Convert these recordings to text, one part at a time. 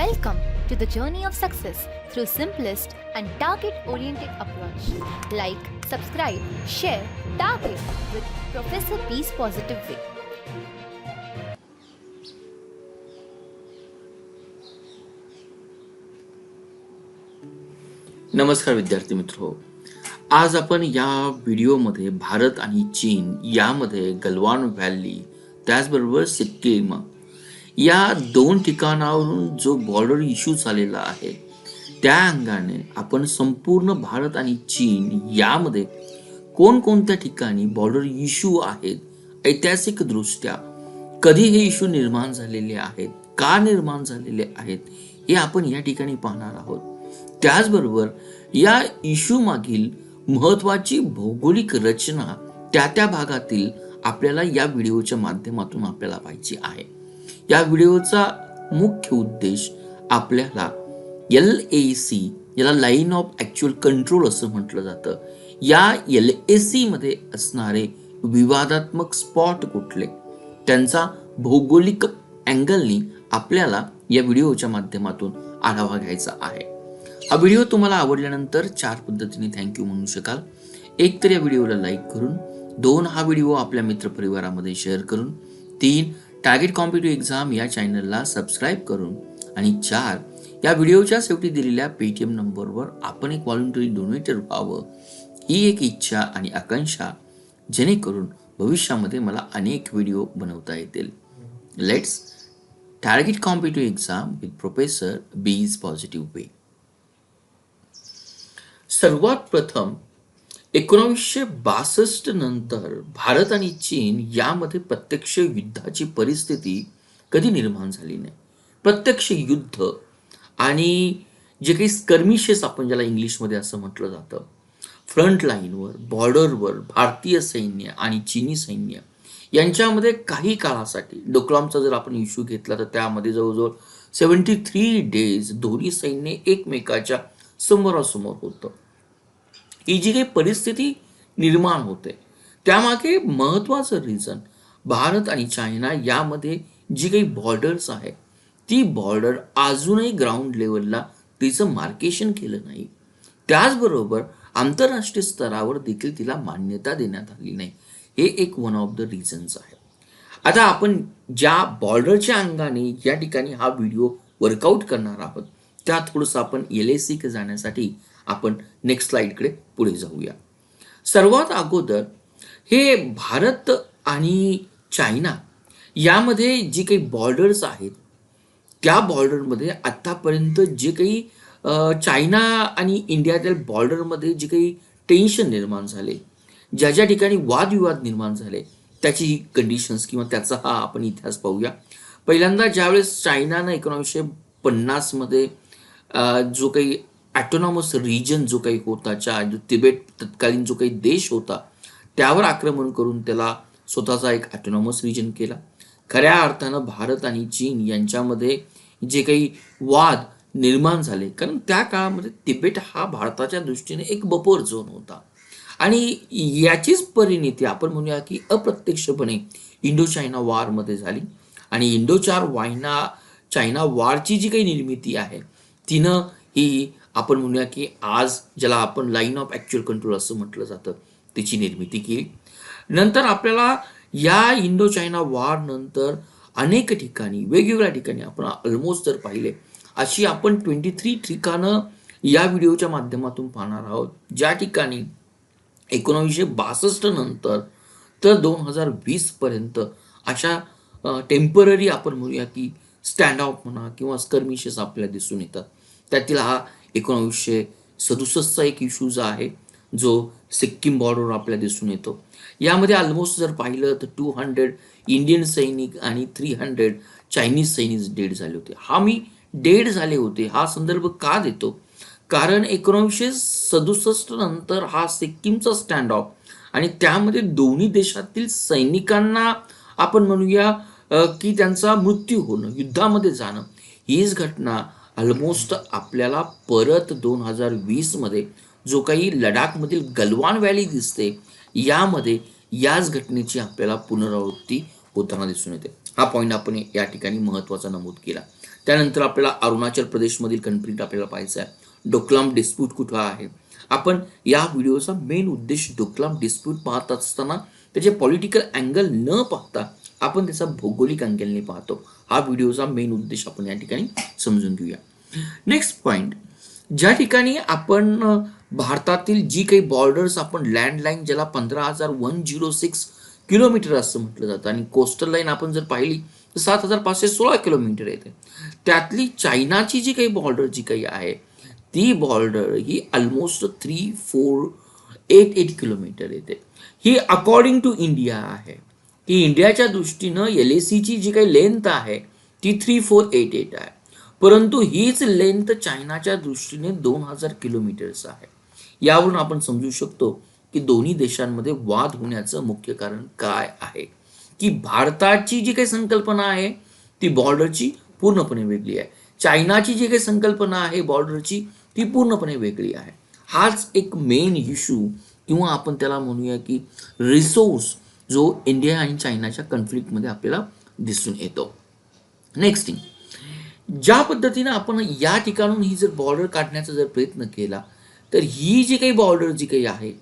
Welcome to the journey of success through simplest and target-oriented approach. Like, subscribe, share, target with Professor P's Positive Way. नमस्कार विद्यार्थी मित्रो, आज आपण या व्हिडिओमध्ये भारत आणि चीन यामध्ये गलवान व्हॅली त्याचबरोबर सिक्कीम या दोन ठिकाणावरून जो बॉर्डर इश्यू झालेला आहे त्या अंगाने आपण संपूर्ण भारत आणि चीन यामध्ये कोणकोणत्या ठिकाणी बॉर्डर इश्यू आहेत, ऐतिहासिक दृष्ट्या कधी हे इश्यू निर्माण झालेले आहेत, का निर्माण झालेले आहेत, हे आपण या ठिकाणी पाहणार आहोत. त्याचबरोबर या इश्यू मागील महत्वाची भौगोलिक रचना त्या भागातील आपल्याला या व्हिडिओच्या माध्यमातून आपल्याला पाहायची आहे. या व्हिडिओचा मुख्य उद्देश आपल्याला LAC, याला लाईन ऑफ ऍक्च्युअल कंट्रोल असं म्हटलं जातं, या LAC मध्ये असणारे विवादात्मक स्पॉट कुठले, त्यांचा भौगोलिक अँगलनी आपल्याला या व्हिडिओच्या माध्यमातून आढावा घ्यायचा आहे. हा व्हिडिओ तुम्हाला आवडल्यानंतर 4 पद्धतीने थँक्यू म्हणू शकाल. एक तर या व्हिडिओला लाईक करून, 2 हा व्हिडिओ आपल्या मित्रपरिवारामध्ये शेअर करून, 3 टार्गेट कॉम्पिटिटिव्ह एक्झाम या चॅनलला सबस्क्राईब करून, आणि 4 या व्हिडिओच्या शेवटी दिलेल्या पेटीएम नंबरवर आपण एक व्हॉलंटरी डोनेटर व्हावं, ही एक इच्छा आणि आकांक्षा, जेणेकरून भविष्यामध्ये मला अनेक व्हिडिओ बनवता येतील. Let's target competitive exam with professor बीज पॉझिटिव्ह वे. सर्वात प्रथम 1962 नंतर भारत आणि चीन यामध्ये प्रत्यक्ष युद्धाची परिस्थिती कधी निर्माण झाली नाही. प्रत्यक्ष युद्ध आणि जे काही स्कर्मिशेस आपण ज्याला इंग्लिशमध्ये असं म्हटलं जातं, फ्रंट लाईनवर, बॉर्डरवर भारतीय सैन्य आणि चीनी सैन्य यांच्यामध्ये काही काळासाठी, डोकलामचा जर आपण इश्यू घेतला तर त्यामध्ये जवळजवळ 73 डेज दोन्ही सैन्य एकमेकाच्या समोरासमोर होतं. ही जी काही परिस्थिती निर्माण होते त्यामागे महत्वाचं रिझन, भारत आणि चायना यामध्ये जी काही बॉर्डर्स आहे ती बॉर्डर अजूनही ग्राउंड लेवलला तिचं मार्केशन केलं नाही. त्याचबरोबर आंतरराष्ट्रीय स्तरावर देखील तिला मान्यता देण्यात आली नाही. हे एक वन ऑफ द रिझन्स आहे. आता आपण ज्या बॉर्डरच्या अंगाने या ठिकाणी हा व्हिडिओ वर्कआउट करणार आहोत त्या थोडंसं आपण LAC जाण्यासाठी आपण नेक्स्ट स्लाइडकडे पुढे जाऊया. सर्वात अगोदर हे भारत आणि चायना यामध्ये जी काही बॉर्डर्स आहेत त्या बॉर्डरमध्ये आतापर्यंत जे काही चायना आणि इंडियातील बॉर्डरमध्ये जे काही टेन्शन निर्माण झाले, ज्या ज्या ठिकाणी वादविवाद निर्माण झाले त्याची कंडिशन्स किंवा त्याचा हा आपण इतिहास पाहूया. पहिल्यांदा ज्यावेळेस चायनानं 1950 मध्ये जो काही ॲटोनॉमस रिजन जो काही होता, जो तिबेट तत्कालीन जो काही देश होता त्यावर आक्रमण करून त्याला स्वतःचा एक ॲटोनॉमस रिजन केला. खऱ्या अर्थानं भारत आणि चीन यांच्यामध्ये जे काही वाद निर्माण झाले, कारण त्या काळामध्ये तिबेट हा भारताच्या दृष्टीने एक बफर झोन होता आणि याचीच परिणिती आपण म्हणूया की अप्रत्यक्षपणे इंडो चायना वॉरमध्ये झाली. आणि इंडो चायना वॉरची जी काही निर्मिती आहे तिनं ही आपण म्हणूया की आज ज्याला आपण लाईन ऑफ ऍक्च्युअल कंट्रोल असं म्हटलं जातं त्याची निर्मिती केली. नंतर आपल्याला या इंडो चायना वॉर नंतर अनेक ठिकाणी, वेगवेगळ्या ठिकाणी आपण ऑलमोस्ट जर पाहिले अशी आपण 23 ठिकाणं या व्हिडिओच्या माध्यमातून पाहणार आहोत, ज्या ठिकाणी 1962 नंतर तर 2020 पर्यंत अशा टेम्पररी आपण म्हणूया की स्टँड ऑफ म्हणा किंवा स्कर्मिशेस आपल्याला दिसून येतात. त्यातील हा 1967चा एक इश्यू जो आहे जो सिक्कीम बॉर्डरवर आपल्याला दिसून येतो. यामध्ये ऑलमोस्ट जर पाहिलं तर 200 इंडियन सैनिक आणि 300 चायनीज सैनिक डेड झाले होते. डेड झाले होते हा संदर्भ का देतो, कारण 1967 नंतर हा सिक्कीमचा स्टँड ऑफ आणि त्यामध्ये दोन्ही देशातील सैनिकांना आपण म्हणूया की त्यांचा मृत्यू होणं, युद्धामध्ये जाणं, हीच घटना ऑलमोस्ट आपल्याला परत 2020 मध्ये जो काही लडाखमधील गलवान व्हॅली दिसते यामध्ये याच घटनेची आपल्याला पुनरावृत्ती होताना दिसून येते. हा पॉईंट आपण या ठिकाणी महत्वाचा नमूद केला. त्यानंतर आपल्याला अरुणाचल प्रदेशमधील कन्फ्लिक्ट आपल्याला पाहायचा आहे. डोकलाम डिस्प्यूट कुठं आहे. आपण या व्हिडिओचा मेन उद्देश डोकलाम डिस्प्यूट पाहत असताना त्याचे पॉलिटिकल अँगल न पाहता आपण त्याचा भौगोलिक अँगलने पाहतो. हा व्हिडिओचा मेन उद्देश आपण या ठिकाणी समजून घेऊया. नेक्स्ट पॉइंट, ज्या ठिकाणी आपण भारतातील जी काही बॉर्डर्स आपण लँडलाईन ज्याला 15,106 किलोमीटर असं म्हटलं जातं आणि कोस्टल लाईन आपण जर पाहिली तर 7,516 किलोमीटर येते. त्यातली चायनाची जी काही बॉर्डर जी काही आहे ती बॉर्डर ही ऑलमोस्ट 3488 किलोमीटर येते. ही अकॉर्डिंग टू इंडिया आहे की इंडियाच्या दृष्टीनं LACची जी काही लेंथ आहे ती 3488 आहे, परंतु हीच लेंथ चायनाच्या दृष्टीने 2000 किलोमीटर्स आहे. यावरून आपण समजू शकतो की दोन्ही देशांमध्ये वाद होण्याचं मुख्य कारण काय आहे की भारताची जी काही संकल्पना आहे ती बॉर्डरची पूर्णपणे वेगळी आहे, चायनाची जी काही संकल्पना आहे बॉर्डरची ती पूर्णपणे वेगळी आहे. हाच एक मेन इश्यू किंवा आपण त्याला म्हणूया की रिसोर्स जो इंडिया आणि चायनाच्या कन्फ्लिक्टमध्ये आपल्याला दिसून येतो. नेक्स्ट थिंग, ज्या पद्धतीनं आपण या ठिकाणून ही जर बॉर्डर काढण्याचा जर प्रयत्न केला तर ही जी काही बॉर्डर जी काही आहे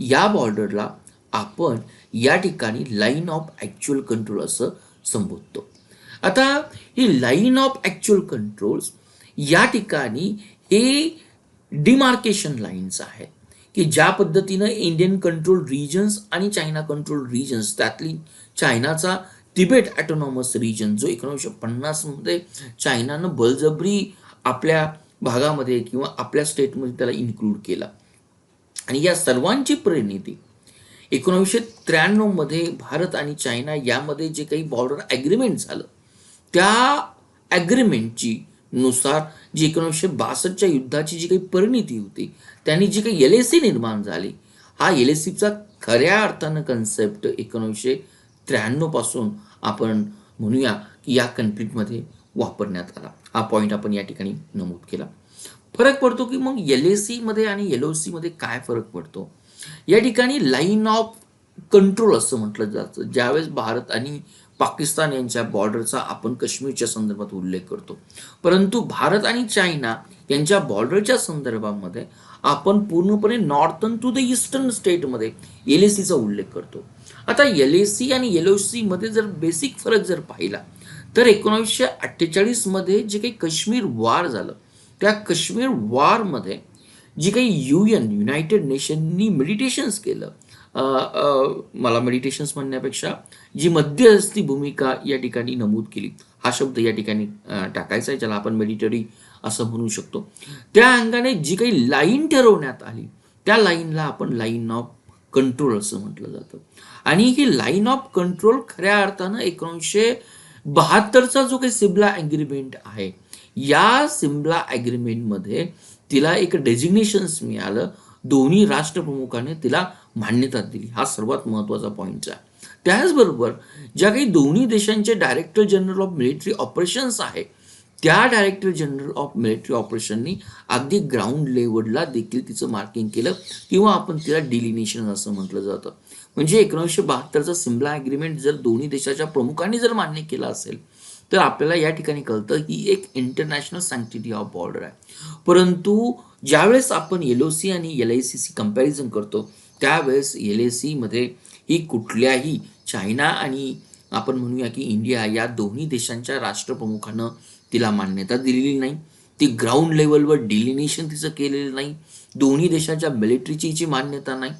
या बॉर्डरला आपण या ठिकाणी लाईन ऑफ ॲक्च्युअल कंट्रोल असं संबोधतो. आता ही लाईन ऑफ ॲक्च्युअल कंट्रोल्स या ठिकाणी हे डिमार्केशन लाईन्स आहेत की ज्या पद्धतीनं इंडियन कंट्रोल रिजन्स आणि चायना कंट्रोल रिजन्स, त्यातली चायनाचा तिबेट ॲटोनॉमस रिजन जो 1950मध्ये चायनानं बळजबरी आपल्या भागामध्ये किंवा आपल्या स्टेटमध्ये त्याला इन्क्लूड केला आणि या सर्वांची परिणिती 1993मध्ये भारत आणि चायना यामध्ये जे काही बॉर्डर ॲग्रीमेंट झालं त्या ॲग्रीमेंटची नुसार जी 1962च्या युद्धाची जी काही परिणिती होती त्यांनी जी काही LAC निर्माण झाली, हा LACचा खऱ्या अर्थानं कन्सेप्ट 1993 पासून आपण म्हणूया की या कन्फ्लिक्टमध्ये वापरण्यात आला. हा पॉईंट आपण या ठिकाणी नमूद केला. फरक पडतो की मग LAC मध्ये आणि LOC मध्ये काय फरक पडतो. या ठिकाणी लाईन ऑफ कंट्रोल असं म्हटलं जातं ज्यावेळेस भारत आणि पाकिस्तान यांच्या बॉर्डरचा आपण काश्मीरच्या संदर्भात उल्लेख करतो, परंतु भारत आणि चायना यांच्या बॉर्डरच्या संदर्भामध्ये आपण पूर्णपणे नॉर्थन टू द ईस्टर्न स्टेटमध्ये LACचा उल्लेख करतो. आता LAC आणि LOC मध्ये जर बेसिक फरक जर पाहिला तर 1948 मध्ये जे काही काश्मीर वार झालं त्या काश्मीर वारमध्ये जी काही युनायटेड नेशननी मेडिटेशन्स केलं, मला मेडिटेशन्स म्हणण्यापेक्षा जी मध्यस्थी भूमिका या ठिकाणी नमूद केली, हा शब्द या ठिकाणी टाकायचा आहे ज्याला आपण मेडिटरी असं म्हणू शकतो. त्या अंगाने जी काही लाईन ठरवण्यात आली त्या लाईनला आपण लाईन ऑफ कंट्रोल असं म्हटलं जातं आणि ही लाईन ऑफ कंट्रोल खऱ्या अर्थानं 1972चा जो काही सिमला ॲग्रीमेंट आहे या सिमला ॲग्रीमेंटमध्ये तिला एक डेझिग्नेशन्स मिळालं, दोन्ही राष्ट्रप्रमुखाने तिला मान्यता दिली. हा सर्वात महत्त्वाचा पॉईंट आहे. त्याचबरोबर ज्या काही दोन्ही देशांचे director general of military operations आहे त्या डायरेक्टर जनरल ऑफ मिलिटरी ऑपरेशननी अगदी ग्राउंड लेवलला देखील तिचं मार्किंग केलं किंवा आपण तिला डिलिनेशन असं म्हटलं जातं. म्हणजे 1972चा सिमला ॲग्रीमेंट जर दोन्ही देशाच्या प्रमुखांनी जर मान्य केला असेल तर आपल्याला या ठिकाणी कळतं ही एक इंटरनॅशनल सँक्टिटी ऑफ बॉर्डर आहे. परंतु ज्यावेळेस आपण LOC आणि LACची कंपॅरिझन करतो त्यावेळेस LAC मध्ये ही कुठल्याही चायना आणि आपण म्हणूया की इंडिया या दोन्ही देशांच्या राष्ट्रप्रमुखांना तिला मान्यता दिलेली नाही, ती ग्राउंड लेवलवर डिलिनेशन तिचं केलेलं नाही, दोन्ही देशाच्या मिलिटरीची मान्यता नाही.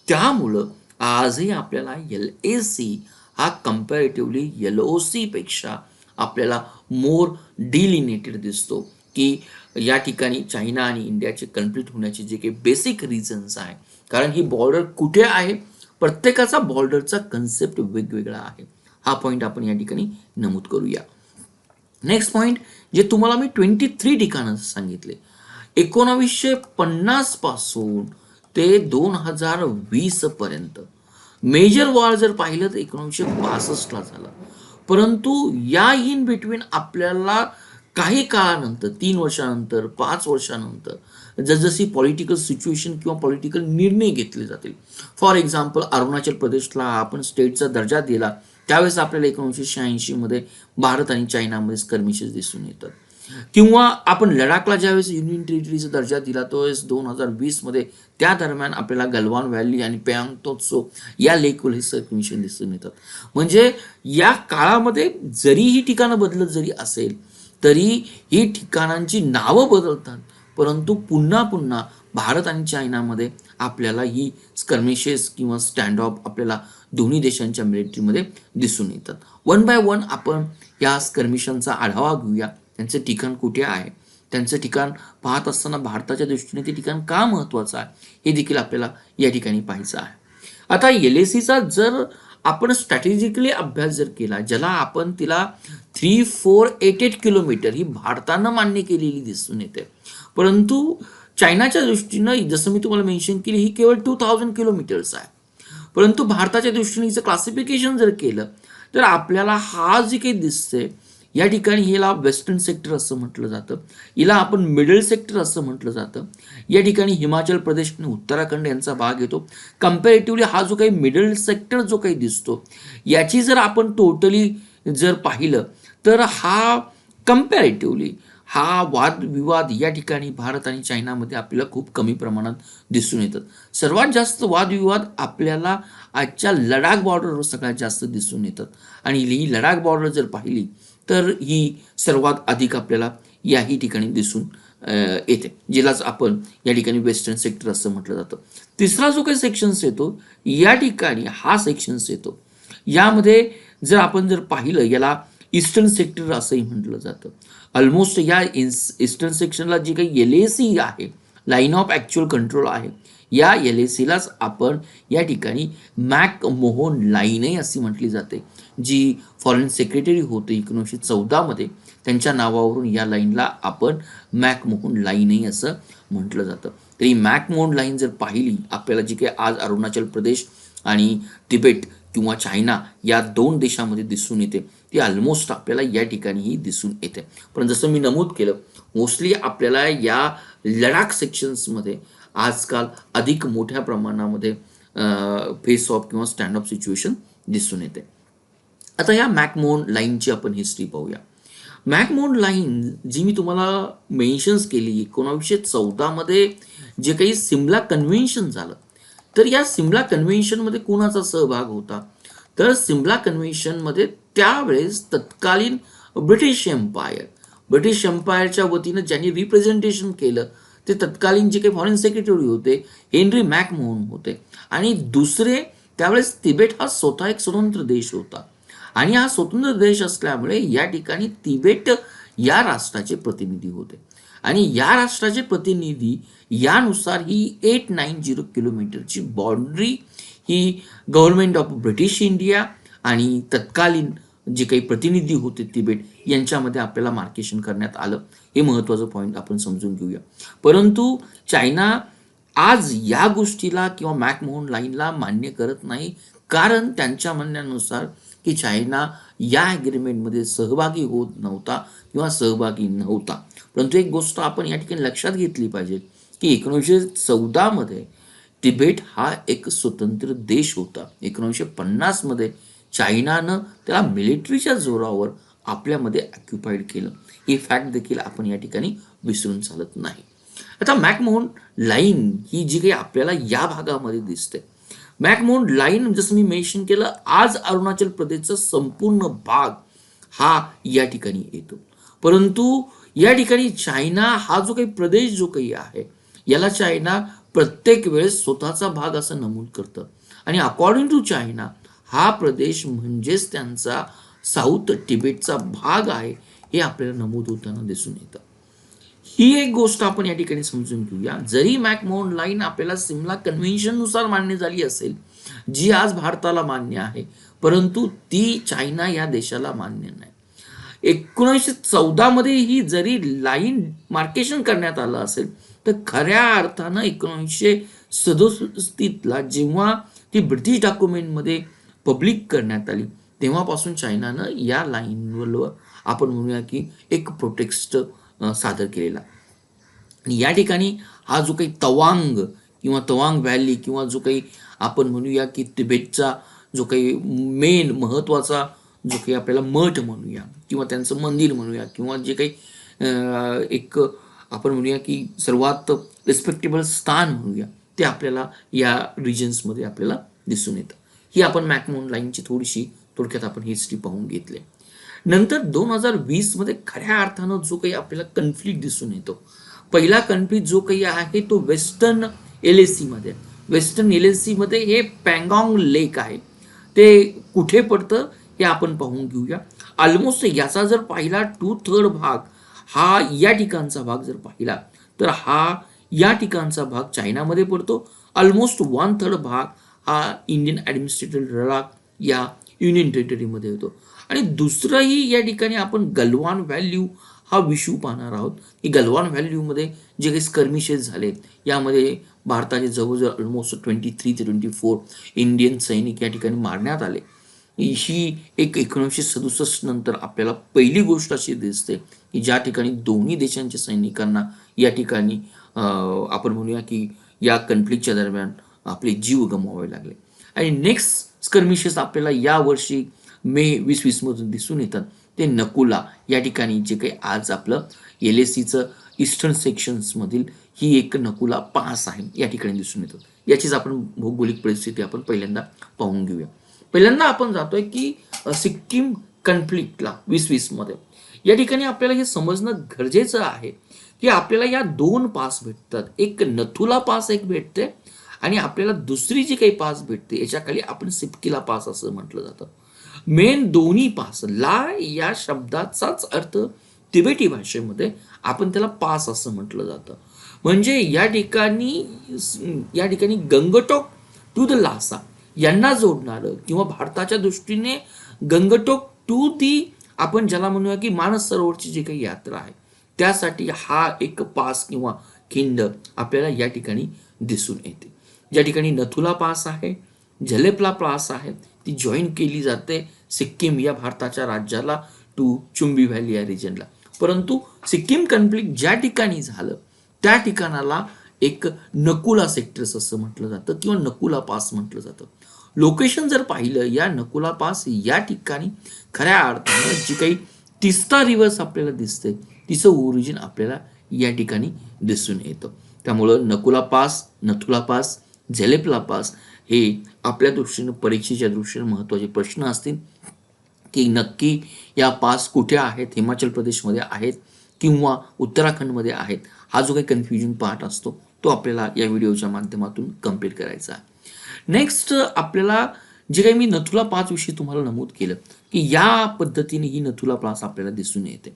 त्यामुळं आजही आपल्याला LAC हा कम्पॅरेटिव्हली LOC पेक्षा आपल्याला मोर डिलिनेटेड दिसतो की या ठिकाणी चायना आणि इंडियाचे कन्फ्लिक्ट होण्याचे जे काही बेसिक रिझन्स आहे, कारण ही बॉर्डर कुठे आहे प्रत्येकाचा बॉर्डरचा कन्सेप्ट वेगवेगळा आहे. हा पॉईंट आपण या ठिकाणी नमूद करूया. नेक्स्ट पॉईंट जे तुम्हाला मी 23 ठिकाणं सांगितले 1950 पासून ते 2020 पर्यंत मेजर वॉर जर पाहिलं तर 1962ला झालं, परंतु या इन बिटवीन आपल्याला काही काळानंतर 3 वर्षानंतर 5 वर्षानंतर जसजशी पॉलिटिकल सिच्युएशन किंवा पॉलिटिकल निर्णय घेतले जातील, फॉर एक्झाम्पल अरुणाचल प्रदेशला आपण स्टेटचा दर्जा दिला त्यावेळेस आपल्याला 1986 मध्ये भारत आणि चायनामध्ये स्कर्मिशेस दिसून येतात. किंवा आपण लडाखला ज्यावेळेस युनियन टेरिटरीचा दर्जा दिला तो 2020 मध्ये, त्या दरम्यान आपल्याला गलवान व्हॅली आणि पेयांग तोत्सो या लेकवर हे स्कर्मिशन दिसून येतात. म्हणजे या काळामध्ये जरी ही ठिकाणं बदलत जरी असेल तरी ही ठिकाणांची नावं बदलतात, परंतु पुन्हा पुन्हा भारत आणि चायनामध्ये आपल्याला ही स्कर्मिशेस किंवा स्टँड ऑफ आपल्याला दोन्ही देशांच्या मिलिटरीमध्ये दिसून येतात. वन बाय वन आपण या स्कर्मिशांचा आढावा घेऊया. त्यांचं ठिकाण कुठे आहे, त्यांचं ठिकाण पाहत असताना भारताच्या दृष्टीने ते ठिकाण का महत्त्वाचं आहे हे देखील आपल्याला या ठिकाणी पाहायचं आहे. आता LACचा जर आपण स्ट्रॅटेजिकली अभ्यास जर केला, ज्याला आपण तिला 3488 किलोमीटर ही भारतानं मान्य केलेली दिसून येते, परंतु चायनाच्या दृष्टीनं जसं मी तुम्हाला मेन्शन केली ही केवळ 2000 किलोमीटर्स आहे. परंतु भारताच्या दृष्टीने हिचं क्लासिफिकेशन जर केलं तर आपल्याला हा जे काही दिसतंय या ठिकाणी हिला वेस्टर्न सेक्टर असं म्हटलं जातं, हिला आपण मिडल सेक्टर असं म्हटलं जातं. या ठिकाणी हिमाचल प्रदेश आणि उत्तराखंड यांचा भाग येतो. कम्पॅरेटिव्हली हा जो काही मिडल सेक्टर जो काही दिसतो याची जर आपण टोटली जर पाहिलं तर हा कम्पॅरेटिव्हली हा वादविवाद या ठिकाणी भारत आणि चायनामध्ये आपल्याला खूप कमी प्रमाणात दिसून येतात. सर्वात जास्त वादविवाद आपल्याला आजच्या लडाख बॉर्डरवर सगळ्यात जास्त दिसून येतात आणि ही लडाख बॉर्डर जर पाहिली तर ही सर्वात अधिक आपल्याला याही ठिकाणी दिसून येते, जिलाच आपण या ठिकाणी वेस्टर्न सेक्टर असं म्हटलं जातं. तिसरा जो काही सेक्शन्स येतो या ठिकाणी हा सेक्शन्स येतो, यामध्ये जर आपण जर पाहिलं याला ईस्टर्न सेक्टर असंही म्हटलं जातं. ऑलमोस्ट या ईस्टर्न सेक्शनला जी काही LAC आहे, लाईन ऑफ ॲक्च्युअल कंट्रोल आहे, या LACलाच आपण या ठिकाणी मॅक मोहन लाईनही अशी म्हटली जाते, जी फॉरेन सेक्रेटरी होते 1914मध्ये, त्यांच्या नावावरून या लाईनला आपण मॅक मोहन लाईनही असं म्हटलं जातं. तरी मॅक मोहन लाईन जर पाहिली आपल्याला जी काही आज अरुणाचल प्रदेश आणि तिबेट किंवा चायना या दोन देशामध्ये दिसून येते ती ऑलमोस्ट आपल्याला या ठिकाणीही दिसून येते. पण जसं मी नमूद केलं, मोस्टली आपल्याला या लडाख सेक्शन्समध्ये आजकाल अधिक मोठ्या प्रमाणामध्ये फेस ऑफ किंवा स्टँड ऑफ सिच्युएशन दिसून येते. आता या मॅकमोहन लाईनची आपण हिस्ट्री पाहूया. मॅकमोहन लाईन जी मी तुम्हाला मेन्शन्स केली 1914मध्ये जे काही सिमला कन्व्हेन्शन झालं, तर या सिमला कन्व्हेन्शनमध्ये कोणाचा सहभाग होता, तर सिमला कन्व्हेन्शनमध्ये त्यावेळेस तत्कालीन ब्रिटिश एम्पायरच्या वतीनं ज्यांनी रिप्रेझेंटेशन केलं ते तत्कालीन जे काही फॉरेन सेक्रेटरी होते हेनरी मॅकमोहन होते. आणि दुसरे त्यावेळेस तिबेट हा स्वतः एक स्वतंत्र देश होता आणि हा स्वतंत्र देश असल्यामुळे या ठिकाणी तिबेट या राष्ट्राचे प्रतिनिधी होते आणि या राष्ट्राचे प्रतिनिधी यानुसार ही 890 किलोमीटरची boundary he government of British India आणि तत्कालीन जे काही प्रतिनिधी होते तिबेट यांच्यामध्ये आपल्याला मार्केशन करण्यात आलं. हे महत्त्वाचं पॉईंट आपण समजून घेऊया. परंतु चायना आज या गोष्टीला किंवा मॅकमोहन लाईनला मान्य करत नाही, कारण त्यांच्या म्हणण्यानुसार की चायना या ॲग्रीमेंटमध्ये सहभागी होत नव्हता किंवा सहभागी नव्हता. परंतु एक गोष्ट आपण या ठिकाणी लक्षात घेतली पाहिजे की 1914मध्ये तिबेट हा एक स्वतंत्र देश होता. 1950मध्ये चायनानं त्याला मिलिटरीच्या जोरावर आपल्यामध्ये ऑक्युपाईड केलं. ही फॅक्ट देखील आपण या ठिकाणी विसरून चालत नाही. आता मॅकमोहन लाईन ही जी काही आपल्याला या भागामध्ये दिसते, मॅकमोहन लाईन जसं मी मेन्शन केलं, आज अरुणाचल प्रदेशचा संपूर्ण भाग हा या ठिकाणी येतो. परंतु या ठिकाणी चायना हा जो काही प्रदेश जो काही आहे याला चायना प्रत्येक वेळेस स्वतःचा भाग असं नमूद करतं आणि अकॉर्डिंग टू चायना हा प्रदेश म्हणजेच त्यांचा साऊथ तिबेटचा भाग आहे हे आपल्याला नमूद होताना दिसून येतं. ही एक गोष्ट आपण या ठिकाणी समजून घेऊया. जरी मॅकमोहन लाईन आपल्याला सिमला कन्व्हेन्शननुसार मान्य झाली असेल, जी आज भारताला मान्य आहे, परंतु ती चायना या देशाला मान्य नाही. 1914मध्ये ही जरी लाईन मार्केशन करण्यात आलं असेल तर खऱ्या अर्थानं 1967ला जेव्हा ती ब्रिटिश डॉक्युमेंटमध्ये पब्लिक करण्यात आली तेव्हापासून चायनानं या लाईनवर आपण म्हणूया की एक प्रोटेक्स्ट सादर केलेला. आणि या ठिकाणी हा जो काही तवांग व्हॅली किंवा जो काही आपण म्हणूया की तिबेटचा जो काही मेन महत्त्वाचा जो काही आपल्याला मठ म्हणूया किंवा त्यांचं मंदिर म्हणूया किंवा जे काही एक आपण म्हणूया की सर्वात रिस्पेक्टेबल स्थान म्हणूया ते आपल्याला या रिजन्समध्ये आपल्याला दिसून येतं. ही आपण मॅकमोहन लाईनची थोडक्यात आपण हिस्ट्री पाहून घेतली. नंतर 2020 मध्ये खऱ्या अर्थानं जो काही आपल्याला कन्फ्लिक्ट दिसून येतो, पहिला कन्फ्लिक्ट जो काही आहे तो वेस्टर्न LAC मध्ये. वेस्टर्न LAC मध्ये हे पँगॉंग लेक आहे. ते कुठे पडतं हे आपण पाहून घेऊया. ऑलमोस्ट याचा जर पाहिला 2/3 भाग हा या ठिकाणचा भाग जर पाहिला तर हा या ठिकाणचा भाग चायनामध्ये पडतो. ऑलमोस्ट 1/3 भाग हा इंडियन ॲडमिनिस्ट्रेटिव्ह लडाख या युनियन टेरिटरीमध्ये होतो. आणि दुसरंही या ठिकाणी आपण गलवान व्हॅल्यू हा विषू पाहणार आहोत की गलवान व्हॅल्यूमध्ये जे काही स्कर्मिशेस झाले यामध्ये भारताचे जवळजवळ ऑलमोस्ट 23 ते 24 इंडियन सैनिक या ठिकाणी मारण्यात आले. ही एक 1967 नंतर आपल्याला पहिली गोष्ट अशी दिसते की ज्या ठिकाणी दोन्ही देशांच्या सैनिकांना या ठिकाणी आपण म्हणूया की या कन्फ्लिक्टच्या दरम्यान आपले जीव गमवावे लागले. आणि नेक्स्ट स्कर्मिशेस आपल्याला या वर्षी मे 2020 मधून दिसून येतात ते नकुला या ठिकाणी जे काही आज आपलं LACचं ईस्टर्न सेक्शन्समधील ही एक नकुला पास आहे या ठिकाणी दिसून येतं. याचीच आपण भौगोलिक परिस्थिती आपण पहिल्यांदा पाहून घेऊया. पहिल्यांदा आपण जातोय की सिक्कीम कन्फ्लिक्टला 2020 मध्ये या ठिकाणी आपल्याला हे समजणं गरजेचं आहे की आपल्याला या 2 पास भेटतात. एक नथुला पास एक भेटते आणि आपल्याला दुसरी जी काही पास भेटते याच्या खाली आपण सिपकीला पास असं म्हटलं जातं. मेन दोन्ही पास ला या शब्दाचाच अर्थ तिबेटी भाषेमध्ये आपण त्याला पास असं म्हटलं जातं. म्हणजे या ठिकाणी गंगटोक टू द लासा यांना जोडणारं किंवा भारताच्या दृष्टीने गंगटोक टू दी आपण ज्याला म्हणूया की मानस सरोवरची जी काही यात्रा आहे त्यासाठी हा एक पास किंवा खिंड आपल्याला या ठिकाणी दिसून येते. ज्या ठिकाणी नथुला पास आहे, झलेपला पास आहे, ती जॉईन केली जाते सिक्कीम या भारताच्या राज्याला टू चुंबी व्हॅली या रिजनला. परंतु सिक्कीम कन्फ्लिक्ट ज्या ठिकाणी झालं त्या ठिकाणाला एक नकुला सेक्टर्स असं म्हटलं जातं किंवा नकुला पास म्हटलं जातं. लोकेशन जर पाहिलं या नकुला पास या ठिकाणी खऱ्या अर्थानं जी काही तिस्ता रिव्हर्स आपल्याला दिसते तिचं ओरिजिन आपल्याला या ठिकाणी दिसून येतं. त्यामुळं नकुला पास, नथुला पास, झेलेपला पास हे आपल्या दृष्टीनं परीक्षेच्या दृष्टीने महत्त्वाचे प्रश्न असतील की नक्की या पास कुठे आहेत, हिमाचल प्रदेशमध्ये आहेत किंवा उत्तराखंडमध्ये आहेत. हा जो काही कन्फ्युजन पार्ट असतो तो आपल्याला या व्हिडिओच्या माध्यमातून कम्प्लीट करायचा आहे. नेक्स्ट आपल्याला जे काही मी नथुला पास विषयी तुम्हाला नमूद केलं की या पद्धतीने ही नथुला पास आपल्याला दिसून येते.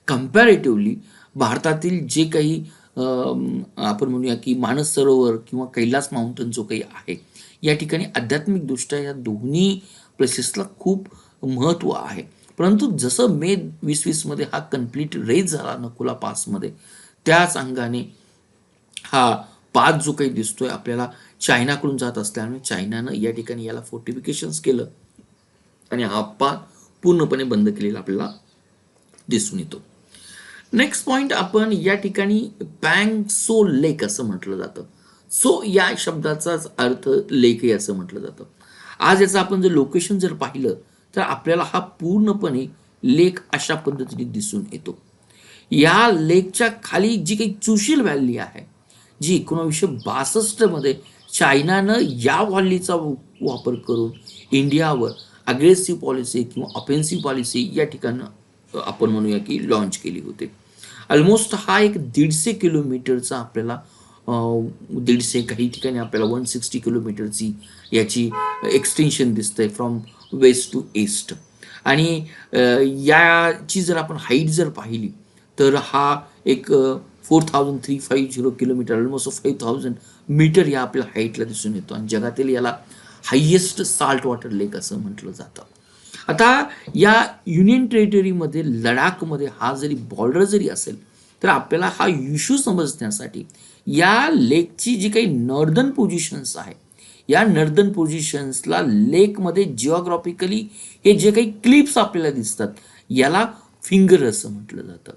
कम्पॅरेटिव्हली भारतातील जे काही आपण म्हणूया की मानस सरोवर किंवा कैलास माउंटन जो काही आहे या ठिकाणी आध्यात्मिकदृष्ट्या या दोन्ही प्लेसेसला खूप महत्त्व आहे. परंतु जसं मे 2020 मध्ये हा कन्फ्लिक्ट रेज झाला नकुला पासमध्ये त्याच अंगाने हा पास जो काही दिसतोय आपल्याला चायनाकडून जात असल्यामुळे चायनानं या ठिकाणी याला फोर्टिफिकेशन्स केलं आणि हा पास पूर्णपणे बंद केलेला आपल्याला दिसून येतो. नेक्स्ट पॉइंट आपण या ठिकाणी पँग सो लेक असं म्हटलं जातं. सो या शब्दाचाच अर्थ लेक असं म्हटलं जातं. आज याचं आपण जर लोकेशन जर पाहिलं तर आपल्याला हा पूर्णपणे लेक अशा पद्धतीने दिसून येतो. या लेकच्या खाली जी काही चुशील व्हॅली आहे जी 1962 मध्ये चायनानं या व्हॅलीचा वापर करून इंडियावर अग्रेसिव्ह पॉलिसी किंवा ऑफेन्सिव्ह पॉलिसी या ठिकाणी आपण म्हणूया की लॉन्च केली होती. ऑलमोस्ट हा एक 150 किलोमीटरचा आपल्याला 150 काही ठिकाणी आपल्याला 160 किलोमीटरची याची एक्सटेन्शन दिसतंय फ्रॉम वेस्ट टू ईस्ट. आणि याची जर आपण हाईट जर पाहिली तर हा एक 4350 किलोमीटर ऑलमोस्ट 5000 मीटर या आपल्या हाईटला दिसून येतो आणि जगातील याला हायेस्ट साल्ट वॉटर लेक असं म्हटलं जातं. आता या युनियन टेरिटरीमध्ये लडाखमध्ये हा जरी बॉर्डर जरी असेल तर आपल्याला हा इश्यू समजण्यासाठी या लेकची जी काही नॉर्दर्न पोझिशन्स आहे या नॉर्दर्न पोझिशन्सला लेकमध्ये जिओग्राफिकली हे जे काही क्लिप्स आपल्याला दिसतात याला फिंगर असं म्हटलं जातं.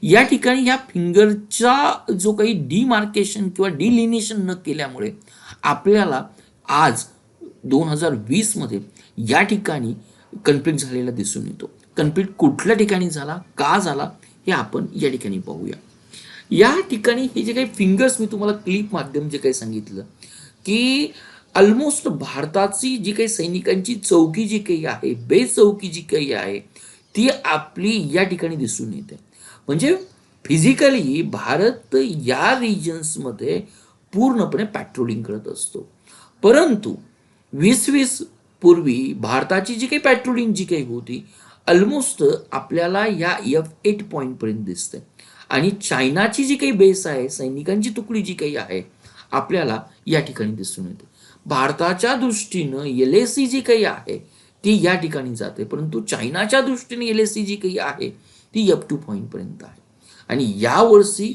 या ठिकाणी ह्या फिंगरचा जो काही डिमार्केशन किंवा डिलिनिएशन न केल्यामुळे आपल्याला आज 2020 मध्ये या ठिकाणी कन्फ्लिक्ट झालेला दिसून येतो. कन्फ्लिक्ट कुठल्या ठिकाणी झाला, का झाला हे आपण या ठिकाणी पाहूया. या ठिकाणी हे जे काही फिंगर्स मी तुम्हाला क्लिप माध्यम जे काही सांगितलं की ऑलमोस्ट भारताची जी काही सैनिकांची चौकी जी काही आहे, बेस चौकी जी काही आहे, ती आपली या ठिकाणी दिसून येते. म्हणजे फिजिकली भारत या रिजन्समध्ये पूर्णपणे पॅट्रोलिंग करत असतो. परंतु 2020 पूर्वी भारताची जी काही पॅट्रोलिंग जी काही होती ऑलमोस्ट आपल्याला या F8 पॉईंटपर्यंत दिसते. आणि चायनाची जी काही बेस आहे, सैनिकांची तुकडी जी काही आहे, आपल्याला या ठिकाणी दिसून येते. भारताच्या दृष्टीनं LAC जी काही आहे ती या ठिकाणी जाते, परंतु चायनाच्या दृष्टीने LAC जी काही आहे ती F2 पॉईंटपर्यंत आहे. आणि यावर्षी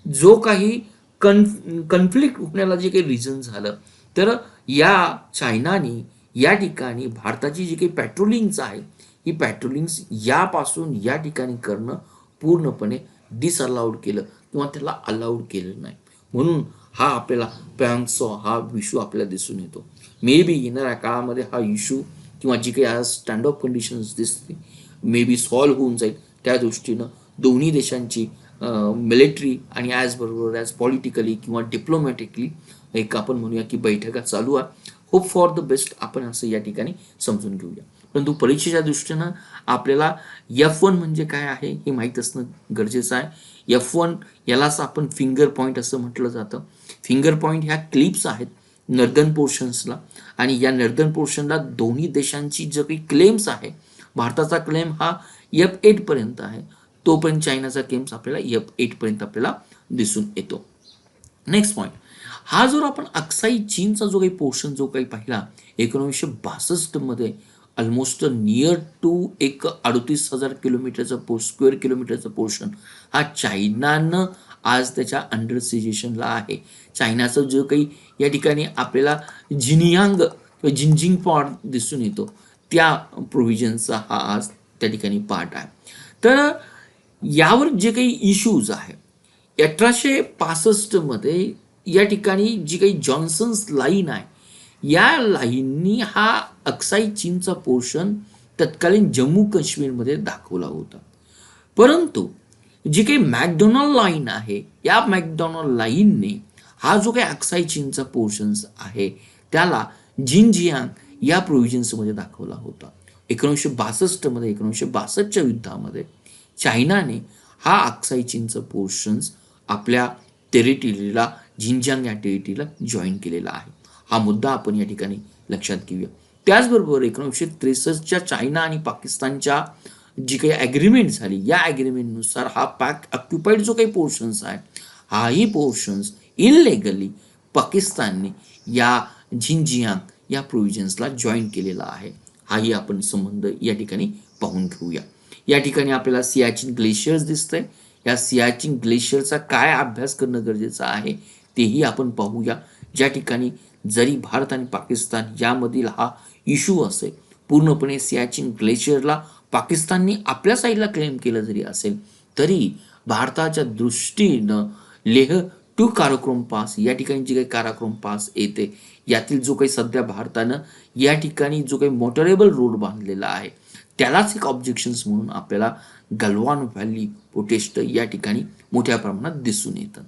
जो काही कन्फ्लिक्ट होण्याला जे काही रिझन झालं, तर या चायनाने या ठिकाणी भारताची जी काही पॅट्रोलिंगचं आहे ही पॅट्रोलिंग यापासून या ठिकाणी करणं पूर्णपणे डिसअलाउड केलं किंवा त्याला अलाउड केलं नाही. म्हणून हा आपल्याला पँगसॉ हा इश्यू आपल्याला दिसून येतो. मे बी येणाऱ्या काळामध्ये हा इश्यू किंवा जी काही आज स्टँड ऑफ कंडिशन्स दिसते मे बी सॉल्व्ह होऊन जाईल. त्या दृष्टीनं दोन्ही देशांची मिलिटरी आणि बरोबर ॲज पॉलिटिकली किंवा डिप्लोमॅटिकली एक आपण म्हणूया की बैठका चालू आहे. होप फॉर द बेस्ट आपण असं या ठिकाणी समजून घेऊया. परंतु परीक्षेच्या दृष्टीनं आपल्याला F1 म्हणजे काय आहे हे माहीत असणं गरजेचं आहे. F1 यालाच आपण फिंगर पॉईंट असं म्हटलं जातं. फिंगर पॉईंट ह्या क्लिप्स आहेत नर्दर्न पोर्शन्सला, आणि या नर्दर्न पोर्शनला दोन्ही देशांची जो काही क्लेम्स आहे, भारताचा क्लेम हा F8 पर्यंत आहे, तोपर्यंत चायनाचा क्लेम्स आपल्याला F8 पर्यंत आपल्याला दिसून येतो. नेक्स्ट पॉईंट, हा जो आपण अक्साई चीनचा जो काही पोर्शन जो काही पाहिला 1962 मध्ये ऑलमोस्ट नियर टू एक 38,000 किलोमीटरचा स्क्वेअर किलोमीटरचा पोर्शन हा चायनानं आज त्याच्या अंडर सिजेशनला आहे. चायनाचं जो काही या ठिकाणी आपल्याला जिनियांग किंवा जिंजिंग पॉट दिसून येतो त्या प्रोव्हिजनचा हा आज त्या ठिकाणी पार्ट आहे. तर यावर जे काही इश्यूज आहे 1865 मध्ये या ठिकाणी जी काही जॉन्सन्स लाईन आहे या लाईननी हा अक्साई चीनचा पोर्शन तत्कालीन जम्मू काश्मीरमध्ये दाखवला होता. परंतु जी काही मॅकडोनल्ड लाईन आहे या मॅकडोनल्ड लाईनने हा जो काही अक्साई चीनचा पोर्शन्स आहे त्याला जिनजियांग या प्रोव्हिजन्समध्ये दाखवला होता. 1962 मध्ये 1962च्या युद्धामध्ये चायनाने हा अक्साई चीनचा पोर्शन्स आपल्या टेरिटरीला जिनजियांग या टेरिटरीला जॉईन केलेला आहे. हा मुद्दा आपण या ठिकाणी लक्षात घेऊया. त्याचबरोबर 1963च्या चायना आणि पाकिस्तानच्या जी काही ॲग्रीमेंट झाली या ॲग्रीमेंटनुसार हा पॅक ऑक्युपाईड जो काही पोर्शन्स आहे हाही पोर्शन्स इलिगली पाकिस्तानने या झिंजियांग या प्रोव्हिजन्सला जॉईन केलेला आहे. हाही आपण संबंध या ठिकाणी पाहून घेऊया. या ठिकाणी आपल्याला सियाचिन ग्लेशियर्स दिसतंय. या सियाचिन ग्लेशियरचा काय अभ्यास करणं गरजेचं आहे तेही आपण पाहूया. ज्या ठिकाणी जरी भारत आणि पाकिस्तान यामधील हा इश्यू असेल, पूर्णपणे सियाचिन ग्लेशियरला पाकिस्तानने आपल्या साईडला क्लेम केलं जरी असेल तरी भारताच्या दृष्टीनं लेह टू काराकोरम पास या ठिकाणी जे काही काराकोरम पास येते यातील जो काही सध्या भारतानं या ठिकाणी जो काही मोटरेबल रोड बांधलेला आहे त्यालाच एक ऑब्जेक्शन्स म्हणून आपल्याला गलवान व्हॅली प्रोटेस्ट या ठिकाणी मोठ्या प्रमाणात दिसून येतं.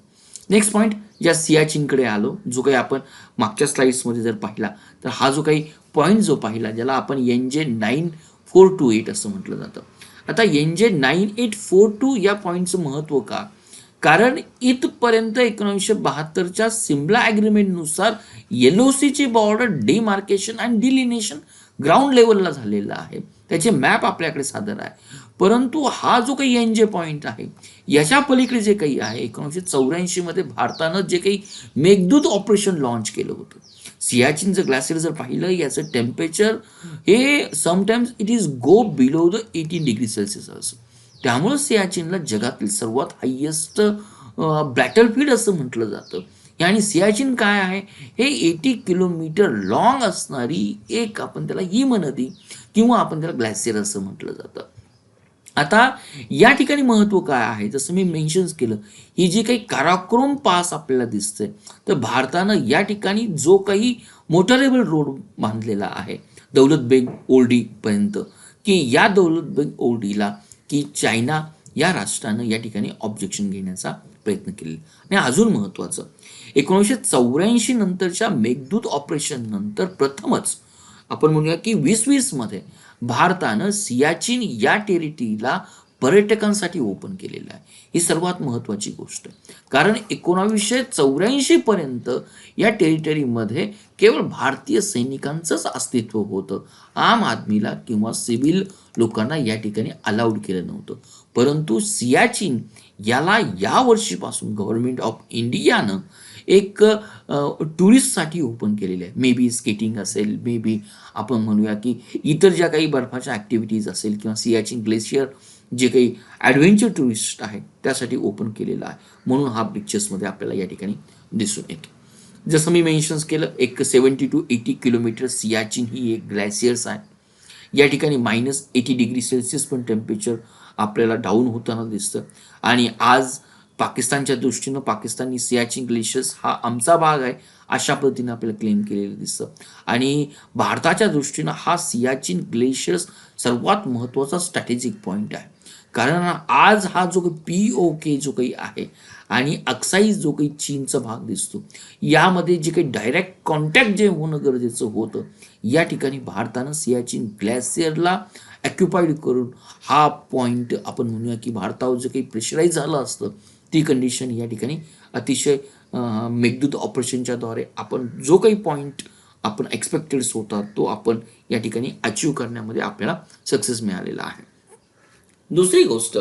नेक्स्ट पॉईंट, ज्या सियाचिनकडे आलो, जो काही आपण मागच्या स्लाइड्समध्ये जर पाहिला तर हा जो काही पॉईंट जो पाहिला ज्याला आपण NJ 9428 असं म्हटलं जातं. आता NJ 9842 या पॉईंटचं महत्त्व का? कारण इथपर्यंत 1972च्या सिमला ॲग्रीमेंटनुसार LOCची border demarcation and delineation ground लेवलला झालेलं आहे. त्याचे मॅप आपल्याकडे सादर आहे. परंतु हा जो काही NJ पॉईंट आहे याच्या पलीकडे जे काही आहे 1984 मध्ये भारतानं जे काही मेघदूत ऑपरेशन लॉन्च केलं होतं. सियाचिनचं ग्लासियर जर पाहिलं याचं टेम्परेचर हे sometimes it is go below the 18 degree Celsius असं. त्यामुळं सियाचिनला जगातील सर्वात हायेस्ट बॅटलफील्ड असं म्हटलं जातं. आणि सियाचिन काय आहे, हे 80 किलोमीटर लॉंग असणारी एक आपण त्याला हिमनदी किंवा आपण त्याला ग्लॅसियर असं म्हटलं जातं. आता या ठिकाणी महत्त्व काय आहे, जसं मी मेन्शन केलं, ही जी काही काराकोरम पास आपल्याला दिसते तर भारतानं या ठिकाणी जो काही मोटरेबल रोड बांधलेला आहे दौलत बेग ओल्डीपर्यंत, की या दौलत बेग ओल्डीला की चायना या राष्ट्रानं या ठिकाणी ऑब्जेक्शन घेण्याचा प्रयत्न केलेला. आणि अजून महत्त्वाचं, 1984 नंतरच्या मेघदूत ऑपरेशन नंतर प्रथमच आपण म्हणूया की 2020 मध्ये भारतानं सियाचीन या टेरिटरीला पर्यटकांसाठी ओपन केलेलं आहे. ही सर्वात महत्त्वाची गोष्ट आहे, कारण 1984 पर्यंत या टेरिटरीमध्ये केवळ भारतीय सैनिकांचंच अस्तित्व होतं. आम आदमीला किंवा सिव्हिल लोकांना या ठिकाणी अलाउड केलं नव्हतं. परंतु सियाचीन याला या वर्षीपासून गव्हर्नमेंट ऑफ इंडियानं एक टुरिस्टसाठी ओपन केलेले आहे. मे बी स्केटिंग असेल, मे बी आपण म्हणूया की इतर ज्या काही बर्फाच्या ॲक्टिव्हिटीज असेल किंवा सियाचीन ग्लेशियर जे काही ॲडव्हेंचर टुरिस्ट आहे त्यासाठी ओपन केलेला आहे. म्हणून हा पिक्चर्समध्ये आपल्याला या ठिकाणी दिसून येतो. जसं मी मेन्शन्स केलं, एक 70 to 80 किलोमीटर सियाचीन ही एक ग्लॅशियर्स आहे. या ठिकाणी -80°C पण टेम्परेचर आपल्याला डाऊन होताना दिसतं. आणि आज पाकिस्तानच्या दृष्टीनं पाकिस्तानी सियाचीन ग्लेशियर्स हा आमचा भाग आहे अशा पद्धतीने आपल्याला क्लेम केलेलं दिसतं. आणि भारताच्या दृष्टीनं हा सियाचीन ग्लेशियर्स सर्वात महत्त्वाचा स्ट्रॅटेजिक पॉईंट आहे. कारण आज हा जो काही POK जो काही आहे आणि अक्साई जो काही चीनचा भाग दिसतो, यामध्ये जे काही डायरेक्ट कॉन्टॅक्ट जे होणं गरजेचं होतं, या ठिकाणी भारतानं सियाचीन ग्लॅशियरला ॲक्युपाईड करून हा पॉईंट आपण म्हणूया की भारतावर जे काही प्रेशराईज झालं असतं ती कंडिशन या ठिकाणी अतिशय मेघदूत ऑपरेशनच्याद्वारे आपण जो काही पॉईंट आपण एक्सपेक्टेड्स होता तो आपण या ठिकाणी अचीव करण्यामध्ये आपल्याला सक्सेस मिळालेला आहे. दुसरी गोष्ट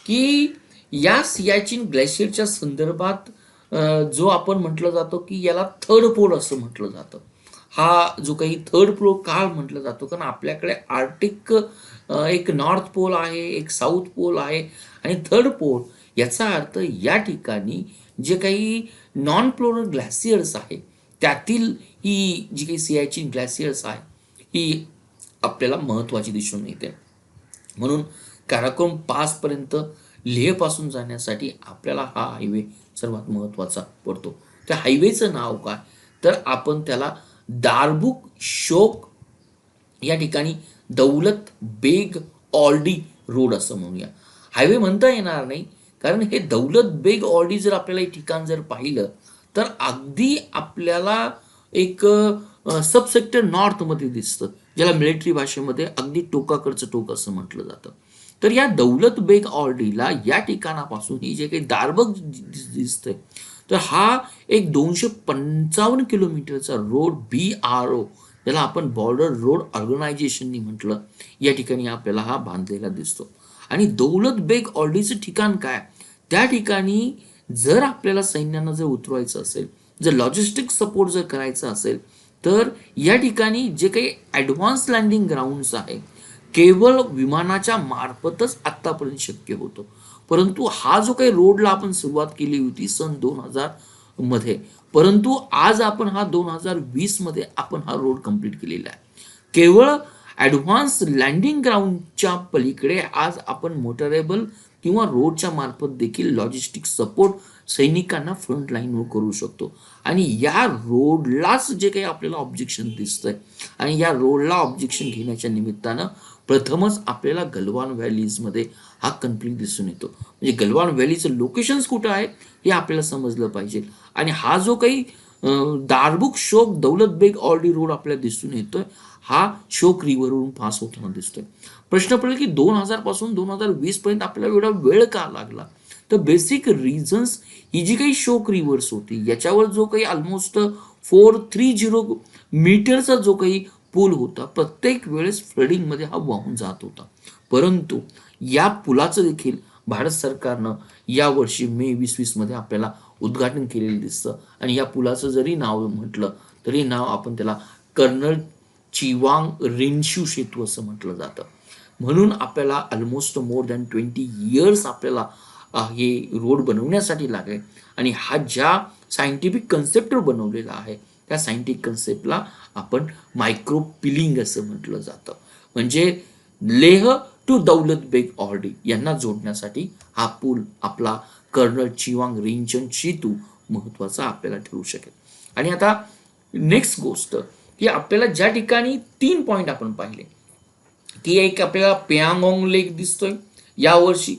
की या सियाचीन ग्लेशियरच्या संदर्भात जो आपण म्हटलं जातो की याला थर्ड पोल असं म्हटलं जातं. हा जो काही थर्ड पोल का म्हटलं जातो, कारण आपल्याकडे आर्टिक एक नॉर्थ पोल आहे, एक साऊथ पोल आहे आणि थर्ड पोल. याचा अर्थ या ठिकाणी जे काही नॉन पोलर ग्लॅशियर्स आहे त्यातील ही जी काही सियाचीन ग्लॅशियर्स आहे ही आपल्याला महत्त्वाची दिसून येते. म्हणून काराकोरम पासपर्यंत लेहपासून जाण्यासाठी आपल्याला हा हायवे सर्वात महत्त्वाचा पडतो. त्या हायवेचं नाव काय, तर आपण त्याला दारबुक शोक या ठिकाणी दौलत बेग ऑल्डी रोड असं म्हणूया. हायवे म्हणता येणार नाही, कारण हे दौलत बेग ऑल्डी जर आपल्याला हे ठिकाण जर पाहिलं तर अगदी आपल्याला एक सबसेक्टर नॉर्थमध्ये दिसतं, ज्याला मिलिटरी भाषेमध्ये अगदी टोकाकडचं टोक असं म्हटलं जातं. तर या दौलत बेग ऑल्डीला या ठिकाणापासून ही जे काही दारबग दिसतंय, तर हा एक 255 किलोमीटरचा रोड BRO, ज्याला आपण बॉर्डर रोड ऑर्गनायझेशननी म्हटलं, या ठिकाणी आपल्याला हा बांधलेला दिसतो. आणि दौलत बेग ऑल्डीचं ठिकाण काय, त्या ठिकाणी जर आपल्याला सैन्यांना जर उतरवायचं असेल, जर लॉजिस्टिक सपोर्ट जर करायचा असेल, तर या ठिकाणी जे काही ॲडव्हान्स लँडिंग ग्राउंड्स आहे केवळ विमानाच्या मार्फतच आत्तापर्यंत शक्य होतं. परंतु हा जो काही रोडला आपण सुरुवात केली होती सन 2000 मध्ये, परंतु आज आपण हा 2020 मध्ये आपण हा रोड कंप्लीट केलेला आहे. केवळ ॲडव्हान्स लँडिंग ग्राउंडच्या पलीकडे आज आपण मोटरेबल किंवा रोडच्या मार्फत देखील लॉजिस्टिक सपोर्ट सैनिकांना फ्रंट लाईनवर करू शकतो. आणि या रोडलाच जे काही आपल्याला ऑब्जेक्शन दिसतंय आणि या रोडला ऑब्जेक्शन घेण्याच्या निमित्तानं प्रथमच आपल्याला गलवान व्हॅलीजमध्ये हा कन्फ्लिक्ट दिसून येतो. म्हणजे गलवान व्हॅलीचं लोकेशन्स कुठं आहे हे आपल्याला समजलं पाहिजे. आणि हा जो काही दारबुक शोक दौलत बेग ऑल्डी रोड आपल्याला दिसून येतोय, हा शोक रिव्हरवरून पास होताना दिसतोय. प्रश्न पडेल की 2000 पासून 2020 पर्यंत आपल्याला एवढा वेळ का लागला, तर बेसिक रिझन्स ही जी काही शोक रिव्हर्स होती याच्यावर जो काही ऑलमोस्ट 430 मीटरचा जो काही पूल होता, प्रत्येक वेळेस फ्लडिंगमध्ये हा वाहून जात होता. परंतु या पुलाचं देखील भारत सरकारनं यावर्षी मे 2020 मध्ये आपल्याला उद्घाटन केलेलं दिसतं. आणि या पुलाचं जरी नाव म्हटलं तरी नाव आपण त्याला कर्नल चिवांग रिन्शू सेतू असं म्हटलं जातं. म्हणून आपल्याला ऑलमोस्ट मोर दॅन 20 इयर्स आपल्याला हे रोड बनवण्यासाठी लागले. आणि हा ज्या सायंटिफिक कन्सेप्टवर बनवलेला आहे त्या सायंटिफिक कन्सेप्टला आपण मायक्रो पिलिंग असं म्हटलं जातं. म्हणजे लेह टू दौलत बेग ऑल्डी यांना जोडण्यासाठी हा पूल आपला कर्नल चिवांग रिन्चन सेतू महत्त्वाचा आपल्याला ठरू शकेल. आणि आता नेक्स्ट गोष्ट की आपल्याला ज्या ठिकाणी 3 पॉईंट आपण पाहिले, की एक आपल्याला पेयांगॉंग लेक दिसतोय यावर्षी,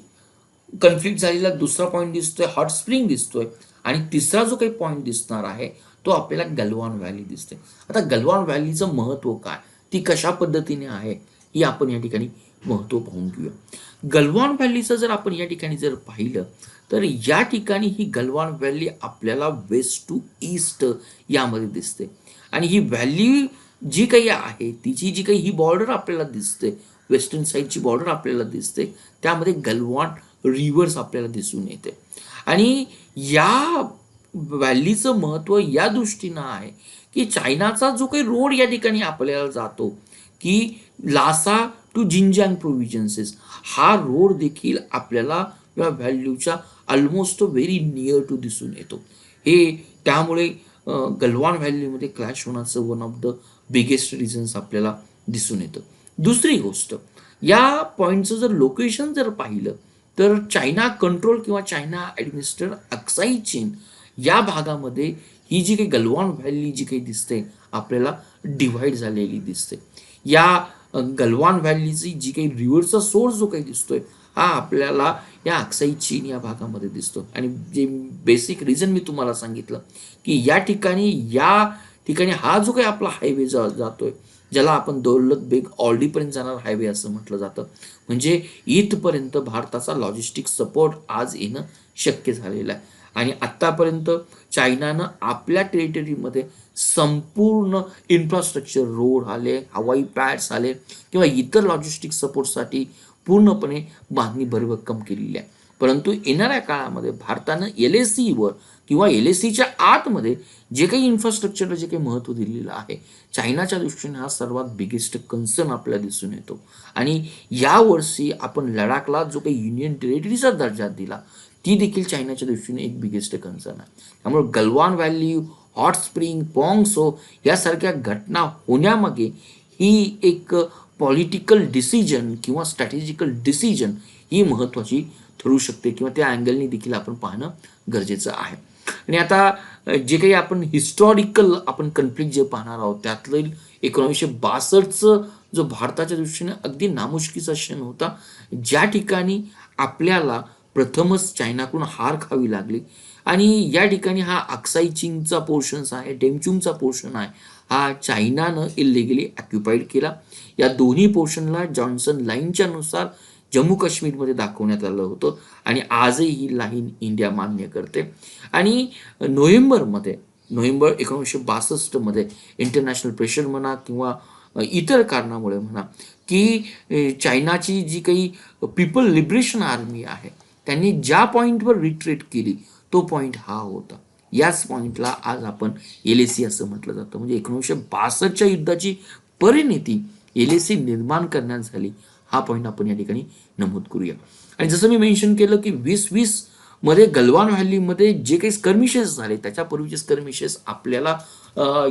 कन्फ्लिक्ट झालेला दुसरा पॉईंट दिसतोय, हॉट स्प्रिंग दिसतोय, आणि तिसरा जो काही पॉईंट दिसणार आहे तो आपल्याला गलवान व्हॅली दिसते. आता गलवान व्हॅलीचं महत्त्व काय, ती कशा पद्धतीने आहे, ही आपण या ठिकाणी महत्त्व पाहून घेऊया. गलवान व्हॅलीचं जर आपण या ठिकाणी जर पाहिलं तर या ठिकाणी ही गलवान व्हॅली आपल्याला वेस्ट टू ईस्ट यामध्ये दिसते. आणि ही व्हॅली जी काही आहे, तिची जी काही ही बॉर्डर आपल्याला दिसते, वेस्टर्न साईडची बॉर्डर आपल्याला दिसते, त्यामध्ये गलवान रिव्हर्स आपल्याला दिसून येते. आणि या व्हॅलीचं महत्त्व या दृष्टीनं आहे की चायनाचा जो काही रोड या ठिकाणी आपल्याला जातो, की लासा टू जिंजियांग प्रोव्हिन्सेस, हा रोड देखील आपल्याला या व्हॅल्यूच्या ऑलमोस्ट व्हेरी नियर टू दिसून येतो. हे त्यामुळे गलवान व्हॅलीमध्ये क्लॅश होण्याचं one of the biggest reasons आपल्याला दिसून येतं. दुसरी गोष्ट, या पॉईंटचं जर लोकेशन जर पाहिलं तर चायना कंट्रोल किंवा चायना ॲडमिनिस्टर अक्साई चीन या भागामध्ये ही जी काही गलवान व्हॅली जी काही दिसते आपल्याला डिव्हाइड झालेली दिसते. या गलवान व्हॅलीची जी काही रिव्हरचा सोर्स जो काही दिसतोय हा आपल्याला या अक्साई चीन या भागामध्ये दिसतो. आणि जे बेसिक रिझन मी तुम्हाला सांगितलं की या ठिकाणी हा जो काही आपला हायवे जातोय, ज्याला आपण दौलत बेग ऑर्डीपर्यंत जाणार हायवे असं म्हटलं जातं, म्हणजे इथपर्यंत भारताचा लॉजिस्टिक सपोर्ट आज येणं शक्य झालेलं आहे. आणि आत्तापर्यंत चायनानं आपल्या टेरिटरीमध्ये संपूर्ण इन्फ्रास्ट्रक्चर, रोड आले, हवाई पॅड्स आले किंवा इतर लॉजिस्टिक सपोर्टसाठी पूर्णपणे बांधणी भरभक्कम केलेली आहे. परंतु येणाऱ्या काळामध्ये भारतानं LACवर किंवा LACच्या आतमध्ये जे काही इन्फ्रास्ट्रक्चरला जे काही महत्त्व दिलेलं आहे, चायनाच्या दृष्टीने हा सर्वात बिगेस्ट कन्सर्न आपल्याला दिसून येतो. आणि यावर्षी आपण लडाखला जो काही युनियन टेरिटरीचा दर्जा दिला, ती देखील चायनाच्या दृष्टीने एक बिगेस्ट कन्सर्न आहे. त्यामुळे गलवान व्हॅली, हॉट स्प्रिंग, पॉंगसो यासारख्या घटना होण्यामागे ही एक पॉलिटिकल डिसिजन किंवा स्ट्रॅटेजिकल डिसिजन ही महत्त्वाची ठरू शकते किंवा त्या अँगलने देखील आपण पाहणं गरजेचं आहे. आणि आता जे काही आपण हिस्टॉरिकल आपण कन्फ्लिक्ट जे पाहणार आहोत, त्यातलं 1962चं जो भारताच्या दृष्टीने अगदी नामुष्कीचा क्षण होता, ज्या ठिकाणी आपल्याला प्रथमच चायनाकडून हार खावी लागली. आणि या ठिकाणी हा अक्साई चीनचा पोर्शन्स आहे, डेमचुंगचा पोर्शन आहे, हा चायनानं इलिगली ऑक्युपाईड केला. या दोन्ही पोर्शनला जॉन्सन लाईनच्या नुसार जम्मू काश्मीरमध्ये दाखवण्यात आलं होतं आणि आजही ही लाईन इंडिया मान्य करते. आणि नोव्हेंबर 1962 इंटरनॅशनल प्रेशर म्हणा किंवा इतर कारणामुळे म्हणा की चायनाची जी काही पीपल लिबरेशन आर्मी आहे, त्यांनी ज्या पॉईंटवर रिट्रीट केली तो पॉईंट हा होता. याच पॉईंटला आज आपण LAC असं म्हटलं जातं. म्हणजे 1962च्या युद्धाची परिणिती LAC निर्माण करण्यात झाली, हा पॉईंट आपण या ठिकाणी नमूद करूया. आणि जसं मी मेन्शन केलं की 2020 मध्ये गलवान व्हॅलीमध्ये जे काही स्कर्मिशेस झाले, त्याच्यापूर्वीचे स्कर्मिशेस आपल्याला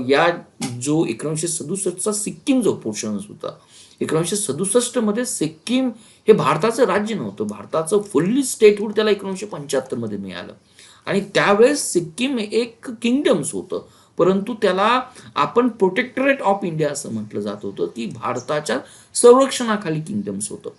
या जो 1967चा सिक्कीम जो पोर्शन्स होता, 1967 मध्ये सिक्कीम हे भारताचं राज्य नव्हतं, भारताचं फुल्ली स्टेटहुड त्याला 1975 मध्ये मिळालं. आणि त्यावेळेस सिक्कीम एक किंगडम्स होतं, परंतु त्याला आपण प्रोटेक्टरेट ऑफ इंडिया असं म्हटलं जात होतं, की भारताच्या संरक्षणाखाली किंगडम्स होतं.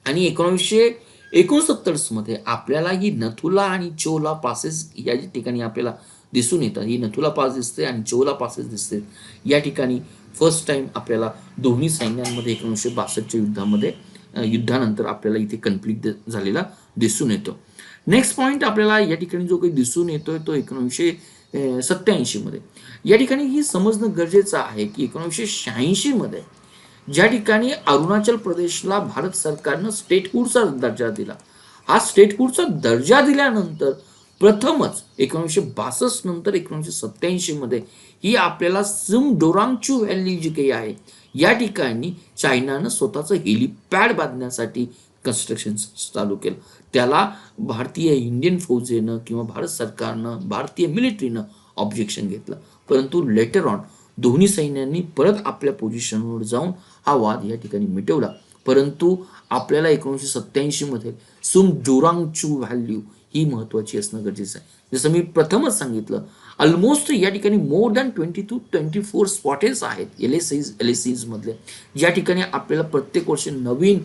आणि 1969 मध्ये आपल्याला ही नथुला आणि चोला पासेस या ठिकाणी आपल्याला दिसून येतात. ही नथुला पास दिसते आणि चोला पासेस दिसते. या ठिकाणी फर्स्ट टाइम आपल्याला दोन्ही सैन्यांमध्ये 1962च्या युद्धानंतर आपल्याला इथे कन्फ्लिक्ट झालेला दिसून येतो. नेक्स्ट पॉईंट आपल्याला या ठिकाणी जो काही दिसून येतोय तो 1987 मध्ये. या ठिकाणी ही समजणं गरजेचं आहे की 1986 मध्ये ज्या ठिकाणी अरुणाचल प्रदेशला भारत सरकारनं स्टेटहुडचा दर्जा दिला, हा स्टेटहुडचा दर्जा दिल्यानंतर प्रथमच 1962 नंतर 1987 मध्ये ही आपल्याला सिमडोरांगचू व्हॅली जी काही आहे, या ठिकाणी चायनानं स्वतःचं हेलिपॅड बांधण्यासाठी कन्स्ट्रक्शन चालू केलं. त्याला भारतीय इंडियन फौजेनं किंवा भारत सरकारनं, भारतीय मिलिटरीनं ऑब्जेक्शन घेतलं. परंतु लेटर ऑन दोन्ही सैन्यांनी परत आपल्या पोझिशनवर जाऊन हा वाद या ठिकाणी मिटवला. परंतु आपल्याला 1987 मध्ये सिमडोरांगचू व्हॅल्यू ही महत्त्वाची असणं गरजेचं आहे. जसं मी प्रथमच सांगितलं, ऑलमोस्ट या ठिकाणी मोर दॅन 20 to 24 स्पॉटेज आहेत LACs मधले, ज्या ठिकाणी आपल्याला प्रत्येक वर्षी नवीन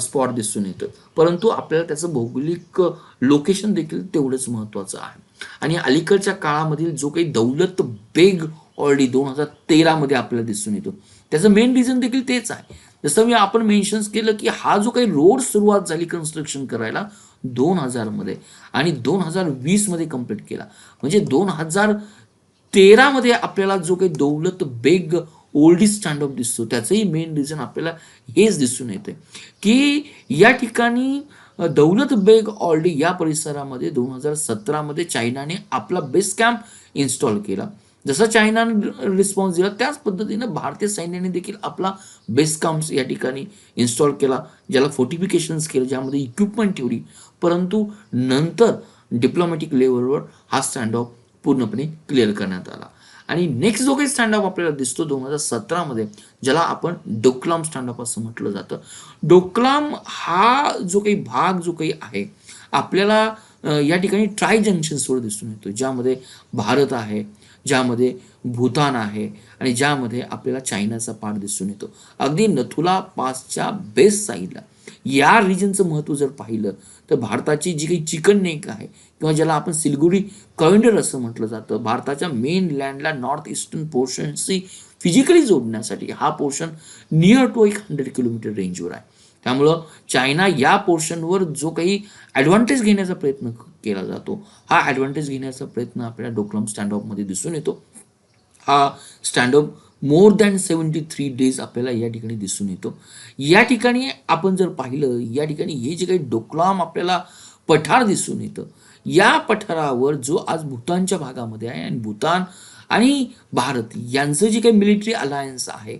स्पॉट दिसून येतं, परंतु आपल्याला त्याचं भौगोलिक लोकेशन देखील तेवढंच महत्त्वाचं आहे. आणि अलीकडच्या काळामधील जो काही दौलत बेग ऑलरेडी 2013 आपल्याला दिसून येतो, त्याचं मेन रिझन देखील तेच आहे. जसं मी आपण मेन्शन्स केलं की हा जो काही रोड सुरुवात झाली कन्स्ट्रक्शन करायला 2000 आणि 2020 कंप्लीट केला, म्हणजे 2013 आपल्याला जो काही दौलत बेग ओल्डी स्टँड ऑफ दिसतो, त्याचंही मेन रिझन आपल्याला हेच दिसून येते की या ठिकाणी दौलत बेग ऑलरेडी या परिसरामध्ये 2017 चायनाने आपला बेस कॅम्प इन्स्टॉल केला. जसा चायनाने रिस्पॉन्स दिला त्याच पद्धतीनं भारतीय सैन्याने देखील आपला बेस कॅम्प या ठिकाणी इन्स्टॉल केला, ज्याला फोर्टिफिकेशन्स केलं, ज्यामध्ये इक्विपमेंट ठेवली. परंतु नंतर डिप्लोमॅटिक लेवलवर हा स्टँड ऑफ पूर्णपणे क्लिअर करण्यात आला. आणि नेक्स्ट जो काही स्टँड ऑफ आपल्याला दिसतो 2017 ज्याला आपण डोकलाम स्टँड ऑफ असं म्हटलं जातं. डोकलाम हा जो काही भाग जो काही आहे आपल्याला या ठिकाणी ट्राय जंक्शन्सवर दिसून येतो, ज्यामध्ये भारत आहे, ज्यामध्ये भूतान आहे आणि ज्यामध्ये आपल्याला चायनाचा पार्ट दिसून येतो. अगदी नथुला पासच्या बेस्ट साईडला या रिजनचं महत्त्व जर पाहिलं तर भारताची जी काही चिकन नेक आहे किंवा ज्याला आपण सिलगुडी कॉरिडॉर असं म्हटलं जातं, भारताच्या मेन लँडला नॉर्थ ईस्टर्न पोर्शनशी फिजिकली जोडण्यासाठी हा पोर्शन नियर टू 100 किलोमीटर रेंजवर आहे. त्यामुळं चायना या पोर्शनवर जो काही ॲडव्हान्टेज घेण्याचा प्रयत्न केला जातो, हा ॲडव्हान्टेज घेण्याचा प्रयत्न आपल्याला डोकलाम स्टँड ऑफमध्ये दिसून येतो. हा stand of more than 73 days आपल्याला या ठिकाणी दिसून येतो. या ठिकाणी आपण जर पाहिलं, या ठिकाणी हे जे काही डोकलाम आपल्याला पठार दिसून येतं, या पठारावर जो आज भूतानच्या भागामध्ये आहे आणि भूतान आणि भारत यांचं जे काही मिलिटरी अलायन्स आहे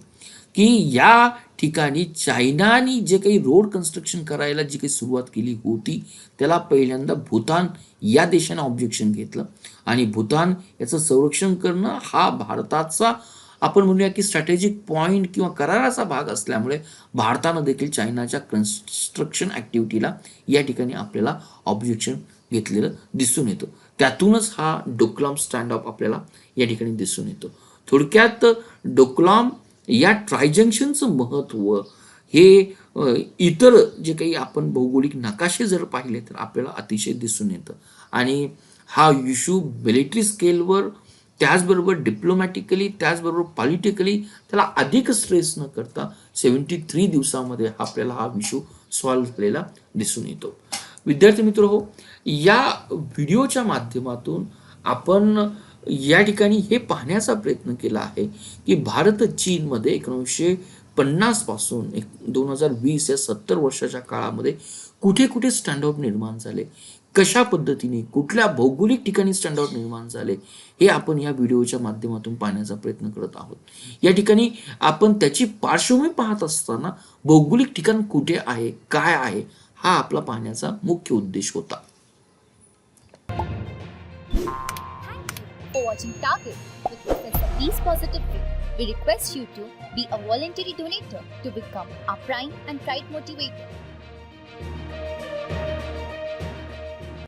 की या ठिकाणी चायनाने जे काही रोड कन्स्ट्रक्शन करायला जी काही सुरुवात केली होती, त्याला पहिल्यांदा भूतान या देशाने ऑब्जेक्शन घेतलं आणि भूतान याचं संरक्षण करणं हा भारताचा आपण म्हणूया की स्ट्रॅटेजिक पॉईंट किंवा कराराचा भाग असल्यामुळे भारतानं देखील चायनाच्या कन्स्ट्रक्शन ॲक्टिव्हिटीला या ठिकाणी आपल्याला ऑब्जेक्शन घेतलेलं दिसून येतं. त्यातूनच हा डोकलाम स्टँड ऑफ आपल्याला या ठिकाणी दिसून येतो. थोडक्यात डोकलाम या ट्रायजंक्शनचं महत्त्व हे इतर जे काही आपण भौगोलिक नकाशे जर पाहिले तर आपल्याला अतिशय दिसून येतं. आणि हा इश्यू मिलिटरी स्केलवर, त्याचबरोबर डिप्लोमॅटिकली, त्याचबरोबर पॉलिटिकली त्याला अधिक स्ट्रेस न करता 73 दिवसामध्ये आपल्याला हा इश्यू सॉल्व्ह झालेला दिसून येतो. विद्यार्थी मित्र हो, या व्हिडिओच्या माध्यमातून आपण या ठिकाणी हे पाहण्याचा प्रयत्न केला आहे की भारत चीनमध्ये 1950 पासून 2020 या 70 वर्षाच्या काळामध्ये कुठे कुठे स्टँड ऑफ निर्माण झाले, कशा पद्धतीने कुठल्या भौगोलिक ठिकाणी स्टँड आउट निर्माण झाले, हे आपण या व्हिडिओच्या माध्यमातून पाहण्याचा प्रयत्न करत आहोत. या ठिकाणी आपण त्याची पार्श्वभूमी पाहत असताना भौगोलिक ठिकाण कुठे आहे, काय आहे, हा आपला पाहण्याचा मुख्य उद्देश होता. For watching Target with Professor Peace Positive Way, we request you to be a voluntary donator to become our prime and pride motivator.